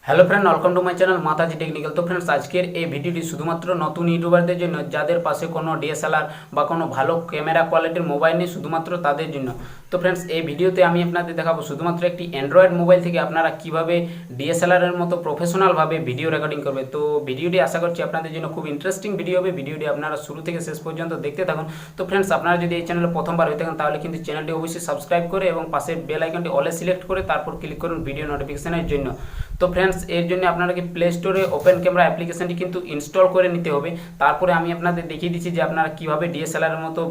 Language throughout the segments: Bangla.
Hello friend, welcome to my channel Mataji Technical. তো ফ্রেন্ডস, আজকের এই ভিডিওটি শুধুমাত্র নতুন ইউটিউবারদের জন্য, যাদের পাশে কোনো ডিএসএলআর বা কোনো ভালো ক্যামেরা কোয়ালিটির মোবাইল নেই, শুধুমাত্র তাদের জন্য। তো ফ্রেন্ডস, এই ভিডিওতে আমি আপনাদের দেখাবো শুধুমাত্র একটি অ্যান্ড্রয়েড মোবাইল থেকে আপনারা কিভাবে ডিএসএলআরের মতো প্রফেশনালভাবে ভিডিও রেকর্ডিং করবে। তো ভিডিওটি আশা করছি আপনাদের জন্য খুব ইন্টারেস্টিং ভিডিও হবে। ভিডিওটি আপনারা শুরু থেকে শেষ পর্যন্ত দেখতে থাকুন। তো ফ্রেন্ডস, আপনারা যদি এই চ্যানেলে প্রথমবার হয়ে থাকেন তাহলে কিন্তু চ্যানেলটি অবশ্যই সাবস্ক্রাইব করে এবং পাশের বেল আইকনটি অলে সিলেক্ট করে তারপর ক্লিক করুন ভিডিও নোটিফিকেশনের জন্য। তো ফ্রেন্ডস, এর জন্য আপনাদেরকে প্লে স্টোরে ওপেন ক্যামেরা অ্যাপ্লিকেশনটি কিন্তু ইনস্টল করে নিতে হবে। তারপরে আমি আপনাদের দেখিয়ে দিচ্ছি যে আপনারা কীভাবে ডিএসএলআরের মতো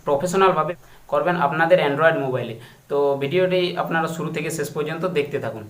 প্রফেশনালভাবে করবেন আপনাদের অ্যান্ড্রয়েড মোবাইলে। তো ভিডিওটি আপনারা শুরু থেকে শেষ পর্যন্ত দেখতে থাকুন।